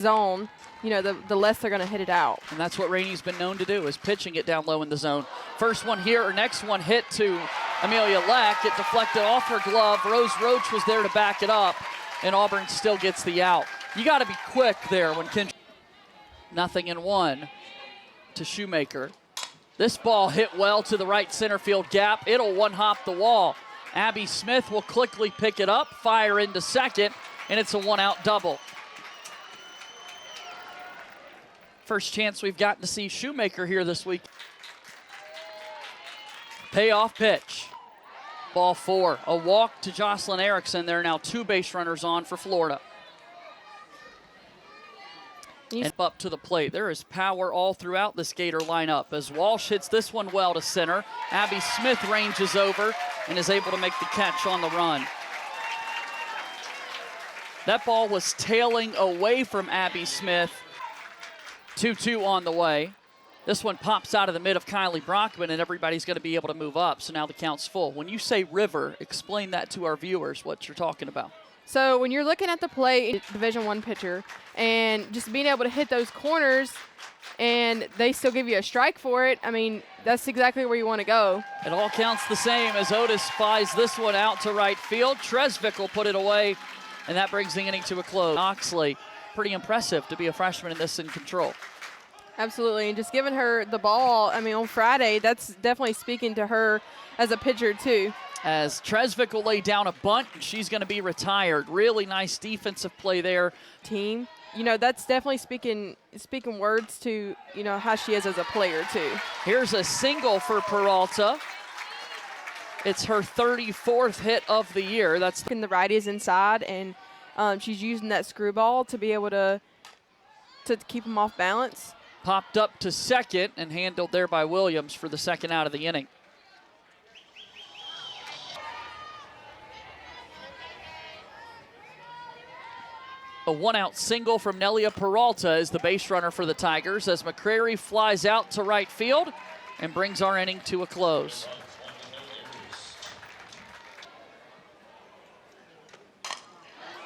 zone, the less they're going to hit it out. And that's what Rainey's been known to do, is pitching it down low in the zone. First one here, or next one hit to Amelia Leck. It deflected off her glove. Rose Roach was there to back it up, and Auburn still gets the out. You got to be quick there when Kendra. 0-1 to Shoemaker. This ball hit well to the right center field gap. It'll one-hop the wall. Abby Smith will quickly pick it up, fire into second, and it's a one-out double. First chance we've gotten to see Shoemaker here this week. Payoff pitch. Ball 4. A walk to Jocelyn Erickson. There are now 2 base runners on for Florida. And up to the plate. There is power all throughout this Gator lineup. As Walsh hits this one well to center, Abby Smith ranges over and is able to make the catch on the run. That ball was tailing away from Abby Smith. 2-2 on the way. This one pops out of the mid of Kylie Brockman, and everybody's going to be able to move up, so now the count's full. When you say river, explain that to our viewers, what you're talking about. So when you're looking at the plate, Division I pitcher, and just being able to hit those corners, and they still give you a strike for it, I mean, that's exactly where you want to go. It all counts the same as Otis flies this one out to right field. Tresvik will put it away, and that brings the inning to a close. Oxley, pretty impressive to be a freshman in this in control. Absolutely, and just giving her the ball, I mean, on Friday, that's definitely speaking to her as a pitcher, too. As Tresvik will lay down a bunt, and she's going to be retired. Really nice defensive play there. Team, that's definitely speaking words to, how she is as a player, too. Here's a single for Peralta. It's her 34th hit of the year. That's the righties inside, and she's using that screwball to be able to keep them off balance. Popped up to second and handled there by Williams for the second out of the inning. A one-out single from Nelia Peralta is the base runner for the Tigers as McCrary flies out to right field and brings our inning to a close.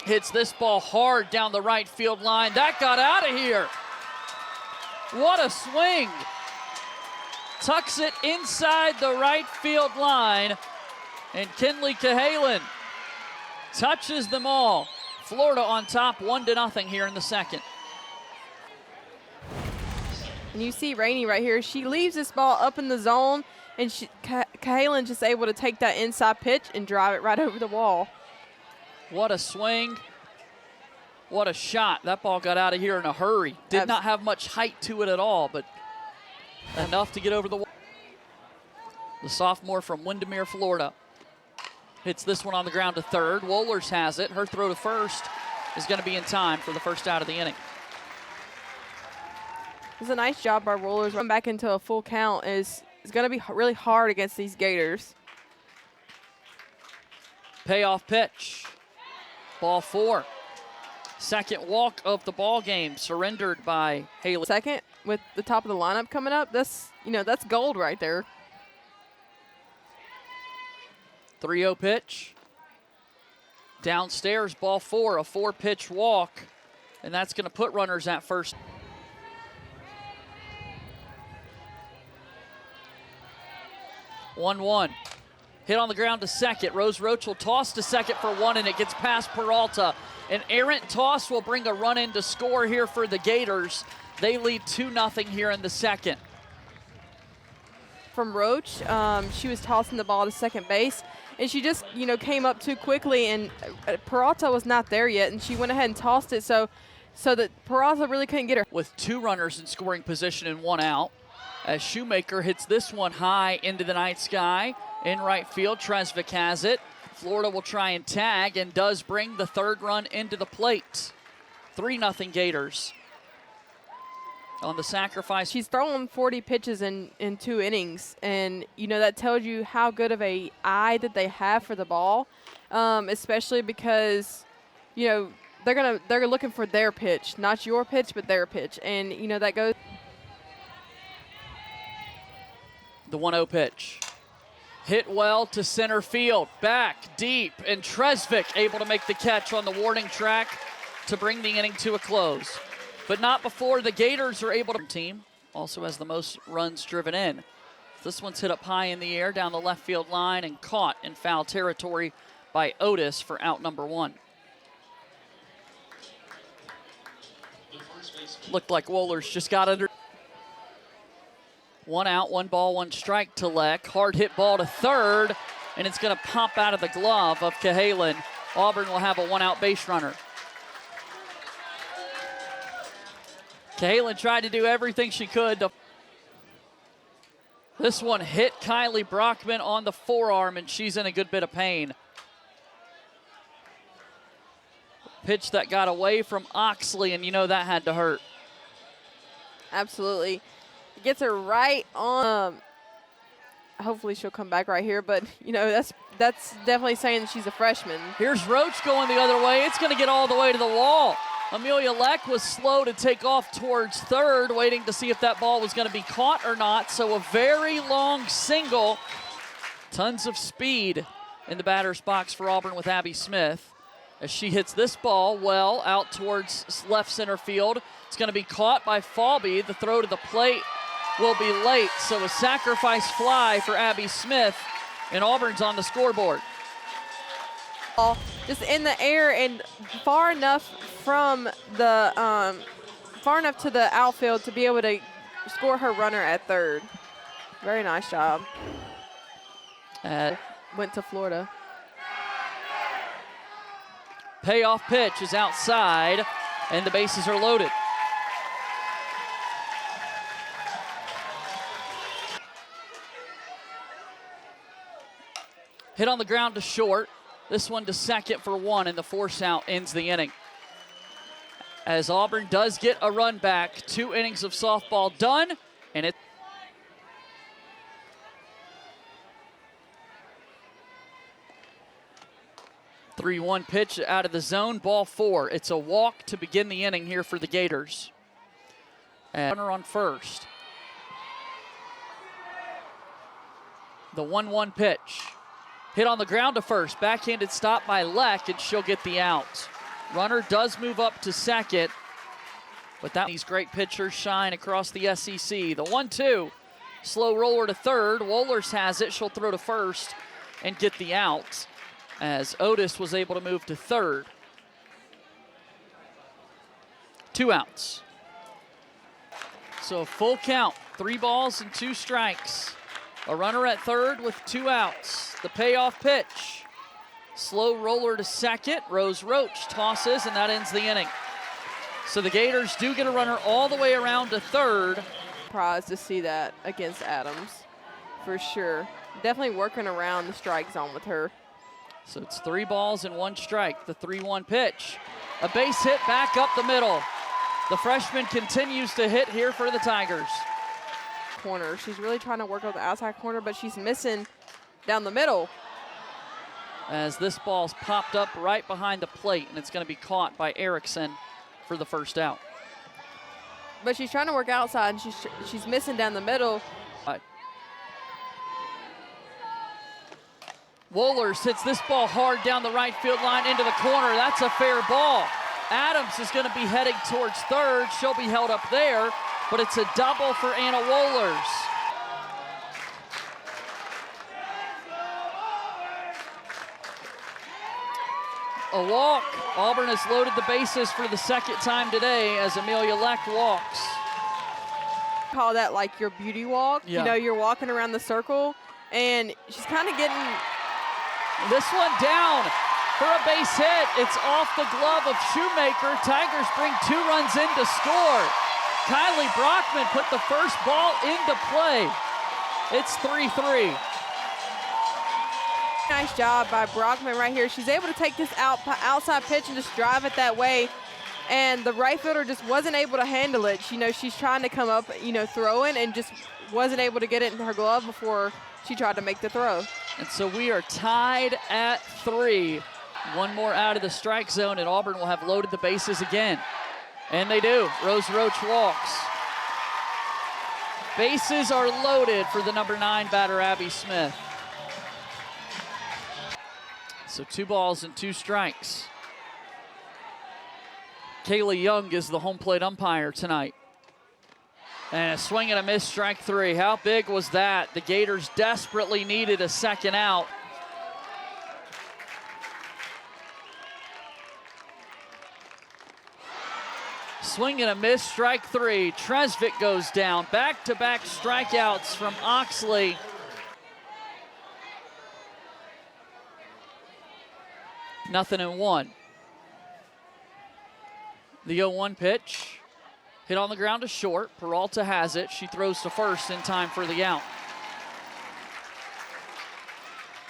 Hits this ball hard down the right field line. That got out of here. What a swing. Tucks it inside the right field line, and Kinley Cahalan touches them all. Florida on top 1-0 here in the second. And you see Rainey right here. She leaves this ball up in the zone, and Cahalan just able to take that inside pitch and drive it right over the wall. What a swing. What a shot. That ball got out of here in a hurry. Did not have much height to it at all, but enough to get over the wall. The sophomore from Windermere, Florida. Hits this one on the ground to third. Wohlers has it. Her throw to first is going to be in time for the first out of the inning. It's a nice job by Wohlers. Coming back into a full count is going to be really hard against these Gators. Payoff pitch. Ball 4. Second walk of the ball game surrendered by Haley. Second with the top of the lineup coming up. That's gold right there. 3-0 pitch. Downstairs, ball 4, a 4-pitch walk, and that's going to put runners at first. One. Hit on the ground to second. Rose Roach will toss to second for one, and it gets past Peralta. An errant toss will bring a run in to score here for the Gators. They lead 2-0 here in the second. From Roach, she was tossing the ball to second base, and she just, came up too quickly, and Peralta was not there yet, and she went ahead and tossed it so that Peralta really couldn't get her. With 2 runners in scoring position and 1 out, as Shoemaker hits this one high into the night sky. In right field, Tresvik has it. Florida will try and tag and does bring the third run into the plate. 3-0 Gators on the sacrifice. She's thrown 40 pitches in 2 innings, and, that tells you how good of a eye that they have for the ball, especially because, they're looking for their pitch, not your pitch, but their pitch, and, that goes. The 1-0 pitch. Hit well to center field, back deep, and Tresvik able to make the catch on the warning track to bring the inning to a close. but not before the Gators are able to. Team also has the most runs driven in. This one's hit up high in the air down the left field line and caught in foul territory by Otis for out number 1. Looked like Wohlers just got under. 1 out, 1 ball, 1 strike to Leck. Hard hit ball to third, and it's going to pop out of the glove of Cahalan. Auburn will have a 1-out base runner. Cahalan tried to do everything she could to. This one hit Kylie Brockman on the forearm, and she's in a good bit of pain. Pitch that got away from Oxley, and you know that had to hurt. Absolutely. Gets her right on. Hopefully she'll come back right here, but you know that's definitely saying that she's a freshman. Here's Roach going the other way. It's going to get all the way to the wall. Amelia Leck was slow to take off towards third, waiting to see if that ball was going to be caught or not. So a very long single. Tons of speed in the batter's box for Auburn with Abby Smith. As she hits this ball well out towards left center field. It's going to be caught by Falby. The throw to the plate will be late. So a sacrifice fly for Abby Smith, and Auburn's on the scoreboard. Just in the air and far enough from the far enough to the outfield to be able to score her runner at third. Very nice job. Went to Florida. Payoff pitch is outside, and the bases are loaded. Hit on the ground to short. This one to second for 1, and the force out ends the inning. As Auburn does get a run back, 2 innings of softball done, and it. Three-one pitch out of the zone, ball 4. It's a walk to begin the inning here for the Gators. And runner on first. The 1-1 pitch. Hit on the ground to first. Backhanded stop by Leck, and she'll get the out. Runner does move up to second, but these great pitchers shine across the SEC. The 1-2. Slow roller to third. Wohlers has it. She'll throw to first and get the out, as Otis was able to move to third. 2 outs. So a full count, 3 balls and 2 strikes. A runner at third with 2 outs. The payoff pitch. Slow roller to second. Rose Roach tosses, and that ends the inning. So the Gators do get a runner all the way around to third. Surprised to see that against Adams, for sure. Definitely working around the strike zone with her. So it's 3 balls and 1 strike. The 3-1 pitch. A base hit back up the middle. The freshman continues to hit here for the Tigers. Corner. She's really trying to work on the outside corner, but she's missing down the middle. As this ball's popped up right behind the plate, and it's going to be caught by Erickson for the first out. But she's trying to work outside, and she's missing down the middle. Wohlers hits this ball hard down the right field line into the corner. That's a fair ball. Adams is going to be heading towards third. She'll be held up there, but it's a double for Anna Wohlers. A walk. Auburn has loaded the bases for the second time today as Amelia Leck walks. Call that like your beauty walk. Yeah. You know, you're walking around the circle, and she's kind of getting. This one down for a base hit. It's off the glove of Shoemaker. Tigers bring 2 runs in to score. Kylie Brockman put the first ball into play. It's 3-3. Nice job by Brockman right here. She's able to take this outside pitch and just drive it that way. And the right fielder just wasn't able to handle it. You know, she's trying to come up, you know, throwing, and just wasn't able to get it into her glove before she tried to make the throw. And so we are tied at 3. 1 more out of the strike zone, and Auburn will have loaded the bases again. And they do. Rose Roach walks. Bases are loaded for the number 9 batter, Abby Smith. So 2 balls and 2 strikes. Kaylee Young is the home plate umpire tonight. And a swing and a miss, strike three. How big was that? The Gators desperately needed a second out. Swing and a miss, strike three. Tresvik goes down. Back-to-back strikeouts from Oxley. Nothing in one. The 0-1 pitch. Hit on the ground to short. Peralta has it. She throws to first in time for the out.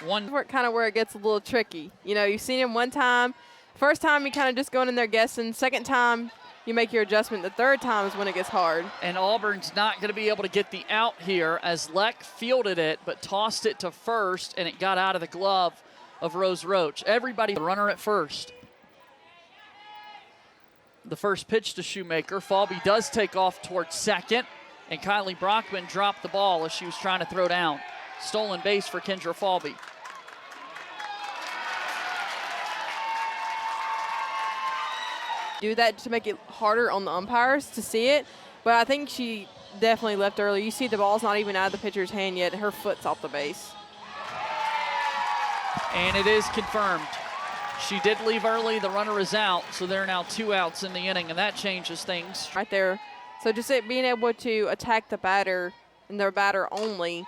Kind of where it gets a little tricky. You know, you've seen him one time. First time, you kind of just going in there guessing. Second time, you make your adjustment. The third time is when it gets hard. And Auburn's not going to be able to get the out here as Leck fielded it but tossed it to first, and it got out of the glove of Rose Roach. Everybody, the runner at first. The first pitch to Shoemaker. Falby does take off towards second, and Kylie Brockman dropped the ball as she was trying to throw down. Stolen base for Kendra Falby. Do that to make it harder on the umpires to see it, but I think she definitely left early. You see the ball's not even out of the pitcher's hand yet. Her foot's off the base. And it is confirmed. She did leave early. The runner is out, so there are now 2 outs in the inning, and that changes things. Right there. So just being able to attack the batter and their batter only.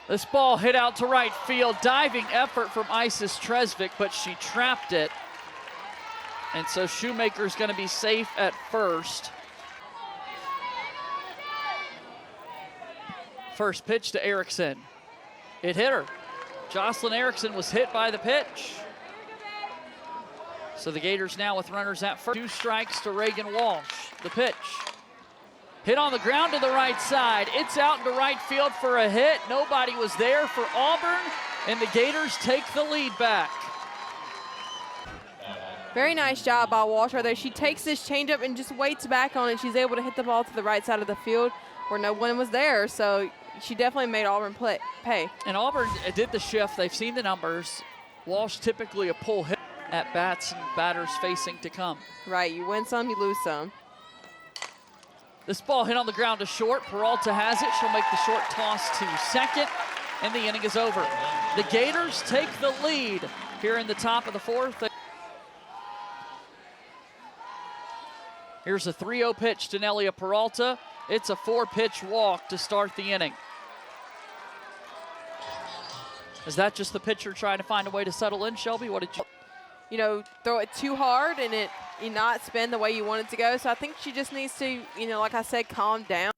This ball hit out to right field. Diving effort from Isis Tresvik, but she trapped it. And so Shoemaker's going to be safe at first. First pitch to Erickson. It hit her. Jocelyn Erickson was hit by the pitch. So the Gators now with runners at first. 2 strikes to Reagan Walsh. The pitch. Hit on the ground to the right side. It's out into right field for a hit. Nobody was there for Auburn, and the Gators take the lead back. Very nice job by Walsh right there. She takes this changeup and just waits back on it. She's able to hit the ball to the right side of the field where no one was there. So she definitely made Auburn pay. And Auburn did the shift. They've seen the numbers. Walsh typically a pull hit at bats and batters facing to come. Right, you win some, you lose some. This ball hit on the ground to short. Peralta has it. She'll make the short toss to second, and the inning is over. The Gators take the lead here in the top of the fourth. Here's a 3-0 pitch to Nelia Peralta. It's a 4-pitch walk to start the inning. Is that just the pitcher trying to find a way to settle in, Shelby? What did you... throw it too hard and it not spin the way you want it to go. So I think she just needs to, like I said, calm down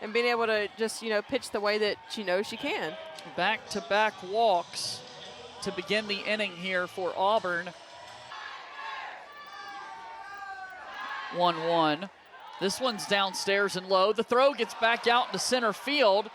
and being able to just, pitch the way that she knows she can. Back-to-back walks to begin the inning here for Auburn. 1-1. This one's downstairs and low. The throw gets back out into center field.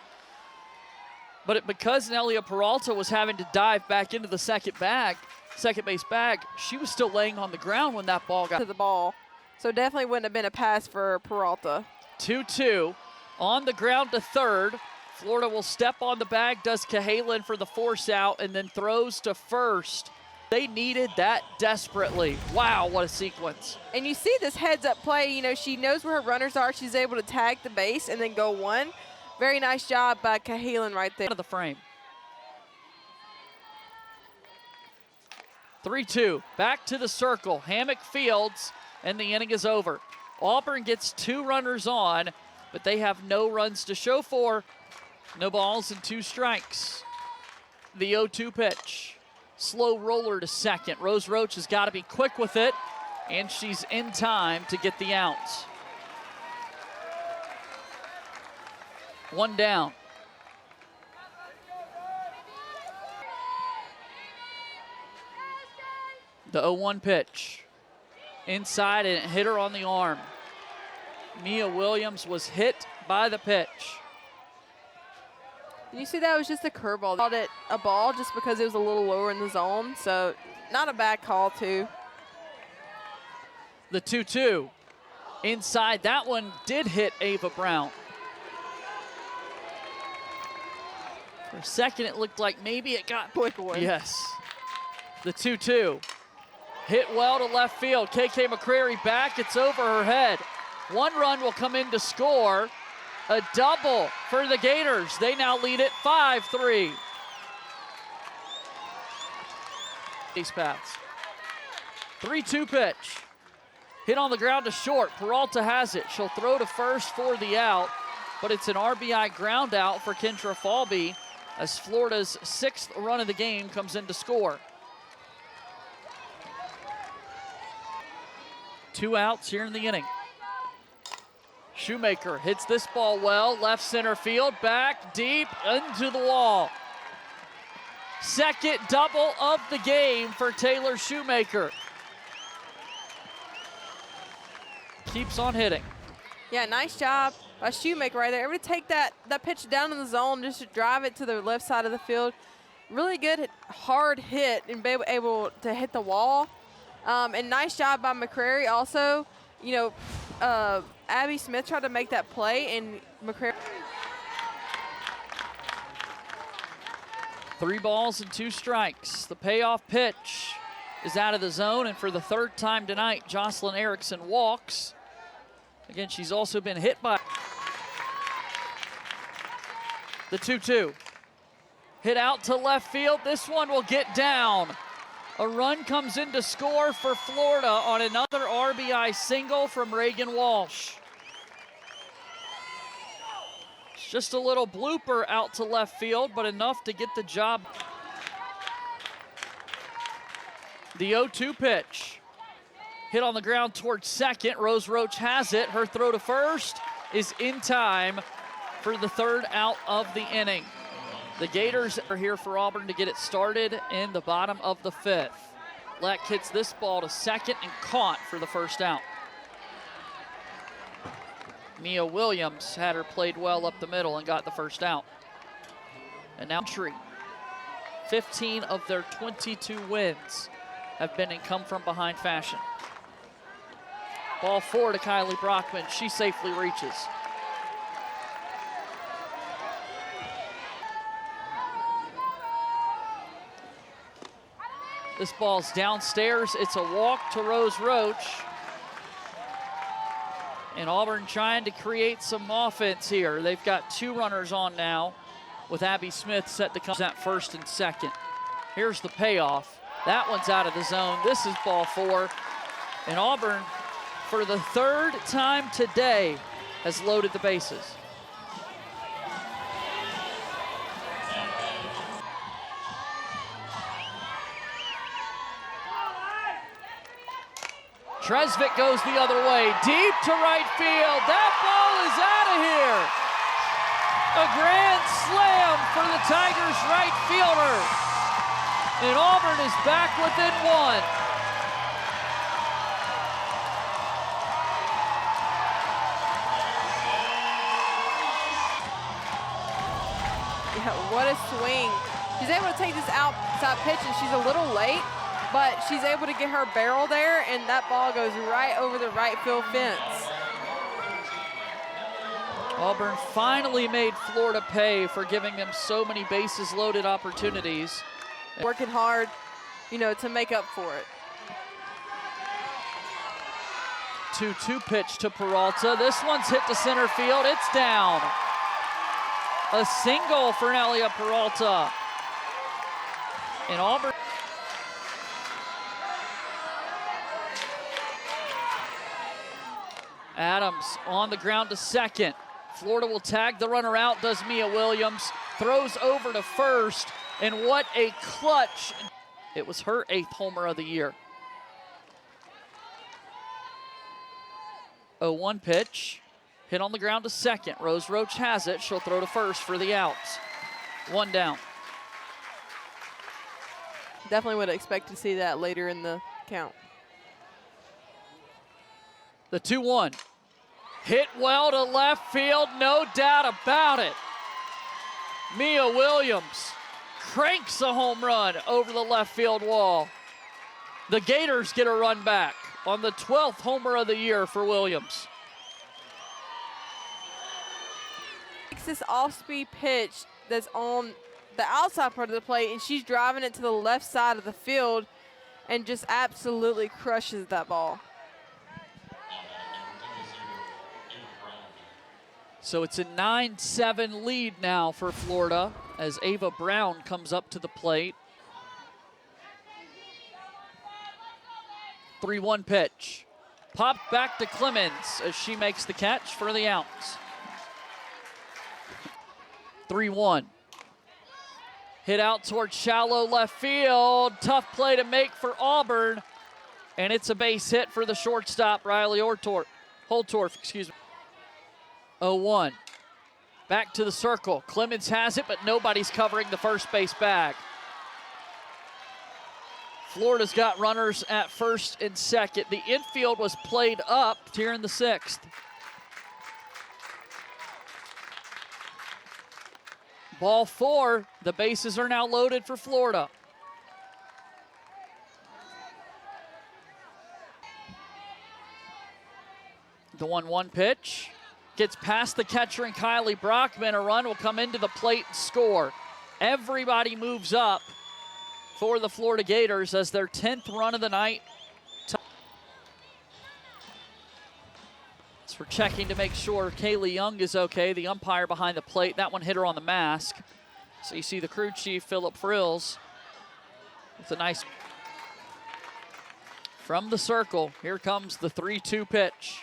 But because Nelia Peralta was having to dive back into the second base bag, she was still laying on the ground when that ball got to the ball. So definitely wouldn't have been a pass for Peralta. 2-2 on the ground to third. Florida will step on the bag, does Cahalan for the force out, and then throws to first. They needed that desperately. Wow, what a sequence. And you see this heads-up play. She knows where her runners are. She's able to tag the base and then go one. Very nice job by Cahalan right there. Out of the frame. 3-2, back to the circle. Hammock fields, and the inning is over. Auburn gets 2 runners on, but they have no runs to show for. No balls and 2 strikes. The 0-2 pitch. Slow roller to second. Rose Roach has got to be quick with it, and she's in time to get the out. 1 down. The 0-1 pitch. Inside, and it hit her on the arm. Mia Williams was hit by the pitch. You see that was just a curveball. They called it a ball just because it was a little lower in the zone, so not a bad call, too. The 2-2. Inside, that one did hit Ava Brown. For a second, it looked like maybe it got... Quick one. Yes. The 2-2. Hit well to left field. KK McCrary back. It's over her head. One run will come in to score. A double for the Gators. They now lead it 5-3. These paths. 3-2 pitch. Hit on the ground to short. Peralta has it. She'll throw to first for the out, but it's an RBI ground out for Kendra Falby as Florida's 6th run of the game comes in to score. 2 outs here in the inning. Shoemaker hits this ball well, left center field, back deep into the wall. Second double of the game for Taylor Shoemaker. Keeps on hitting. Yeah, nice job by Shoemaker right there. Able to take that pitch down in the zone just to drive it to the left side of the field. Really good hard hit and be able to hit the wall. And nice job by McCrary also. You know, Abby Smith tried to make that play and McCrary. 3 balls and 2 strikes. The payoff pitch is out of the zone, and for the 3rd time tonight, Jocelyn Erickson walks. Again, she's also been hit by the 2-2. Hit out to left field. This one will get down. A run comes in to score for Florida on another RBI single from Reagan Walsh. It's just a little blooper out to left field, but enough to get the job. The 0-2 pitch. Hit on the ground towards second. Rose Roach has it. Her throw to first is in time for the 3rd out of the inning. The Gators are here for Auburn to get it started in the bottom of the 5th. Leck hits this ball to second and caught for the 1st out. Mia Williams had her played well up the middle and got the 1st out. And now 15 of their 22 wins have been in come from behind fashion. Ball 4 to Kylie Brockman. She safely reaches. This ball's downstairs. It's a walk to Rose Roach. And Auburn trying to create some offense here. They've got 2 runners on now with Abby Smith set to come at 1st and 2nd. Here's the payoff. That one's out of the zone. This is ball 4. And Auburn, for the 3rd time today, has loaded the bases. Tresvik goes the other way, deep to right field. That ball is out of here. A grand slam for the Tigers right fielder. And Auburn is back within 1. Yeah, what a swing. She's able to take this outside pitch, and she's a little late, but she's able to get her barrel there, and that ball goes right over the right field fence. Auburn finally made Florida pay for giving them so many bases loaded opportunities. Working hard, you know, to make up for it. 2-2 pitch to Peralta. This one's hit to center field. It's down. A single for Nelia Peralta. And Auburn. Adams on the ground to second. Florida will tag the runner out, does Mia Williams. Throws over to first, and what a clutch. It was her 8th homer of the year. 0-1 pitch. Hit on the ground to second. Rose Roach has it. She'll throw to first for the outs. 1 down. Definitely would expect to see that later in the count. The 2-1. Hit well to left field, no doubt about it. Mia Williams cranks a home run over the left field wall. The Gators get a run back on the 12th homer of the year for Williams. Takes this off-speed pitch that's on the outside part of the plate, and she's driving it to the left side of the field. and just absolutely crushes that ball. So it's a 9-7 lead now for Florida as Ava Brown comes up to the plate. 3-1 pitch. Popped back to Clemens as she makes the catch for the outs. 3-1. Hit out towards shallow left field. Tough play to make for Auburn. And it's a base hit for the shortstop, Riley Holtorf, excuse me. 0-1. Back to the circle. Clemens has it, but nobody's covering the first base bag. Florida's got runners at first and second. The infield was played up here in the 6th. Ball 4. The bases are now loaded for Florida. The 1-1 pitch. Gets past the catcher and Kylie Brockman. A run will come into the plate and score. Everybody moves up for the Florida Gators as their 10th run of the night. So we're checking to make sure Kaylee Young is okay, the umpire behind the plate. That one hit her on the mask. So you see the crew chief, Philip Frills, with a nice... From the circle, here comes the 3-2 pitch.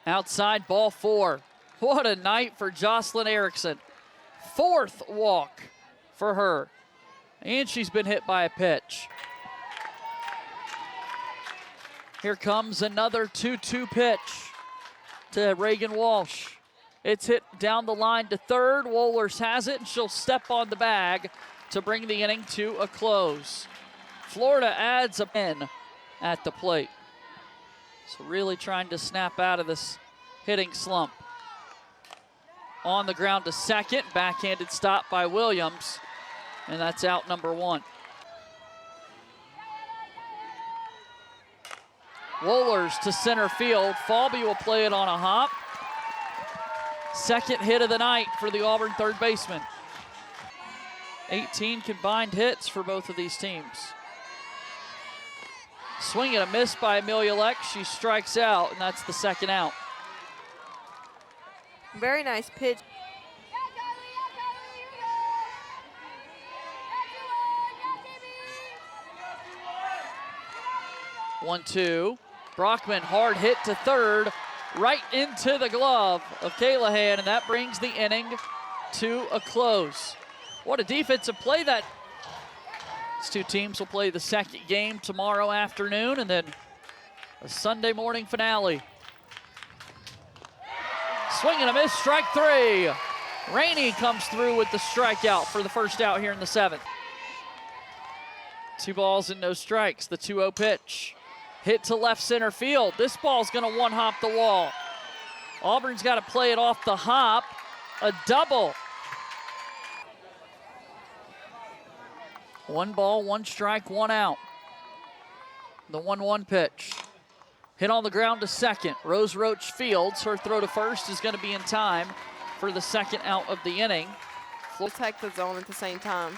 Outside, ball 4. What a night for Jocelyn Erickson. 4th walk for her. And she's been hit by a pitch. Here comes another 2-2 pitch to Reagan Walsh. It's hit down the line to third. Wohlers has it, and she'll step on the bag to bring the inning to a close. Florida adds a pin at the plate. So really trying to snap out of this hitting slump. On the ground to second, backhanded stop by Williams, and that's out number 1. Wohlers to center field. Falby will play it on a hop. Second hit of the night for the Auburn third baseman. 18 combined hits for both of these teams. Swing and a miss by Amelia Leck. She strikes out, and that's the second out. Very nice pitch. 1-2. Brockman hard hit to third, right into the glove of Callahan, and that brings the inning to a close. What a defensive play that. These two teams will play the second game tomorrow afternoon and then a Sunday morning finale. Swing and a miss, strike 3. Rainey comes through with the strikeout for the first out here in the 7th. 2 balls and no strikes, the 2-0 pitch. Hit to left center field. This ball's gonna one-hop the wall. Auburn's gotta play it off the hop. A double. 1 ball, 1 strike, 1 out. The 1-1 pitch. Hit on the ground to second. Rose Roach fields. Her throw to first is gonna be in time for the second out of the inning. Protect the zone at the same time.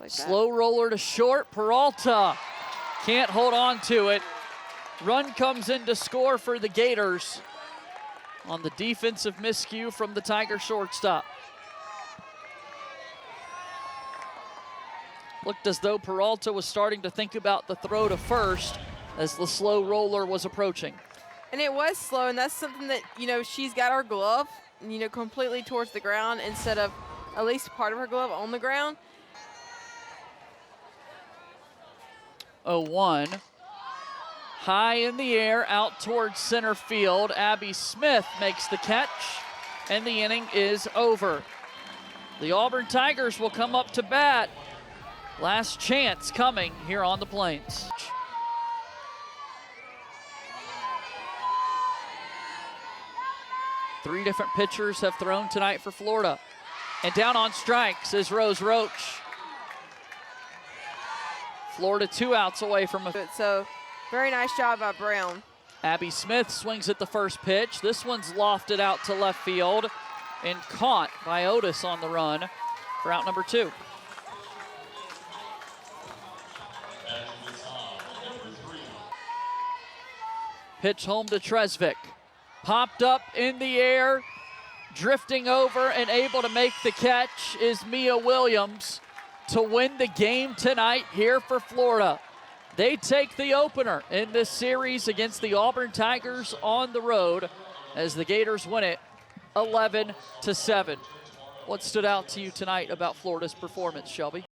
Like slow roller to short. Peralta can't hold on to it. Run comes in to score for the Gators on the defensive miscue from the Tiger shortstop. Looked as though Peralta was starting to think about the throw to first as the slow roller was approaching. And it was slow, and that's something that, you know, she's got her glove, you know, completely towards the ground instead of at least part of her glove on the ground. 0-1. High in the air, out towards center field. Abby Smith makes the catch, and the inning is over. The Auburn Tigers will come up to bat. Last chance coming here on the Plains. Three different pitchers have thrown tonight for Florida. And down on strikes is Rose Roach. Florida 2 outs away from a... So, very nice job by Brown. Abby Smith swings at the first pitch. This one's lofted out to left field and caught by Otis on the run for out number 2. Pitch home to Tresvik. Popped up in the air, drifting over and able to make the catch is Mia Williams to win the game tonight here for Florida. They take the opener in this series against the Auburn Tigers on the road as the Gators win it 11-7. What stood out to you tonight about Florida's performance, Shelby?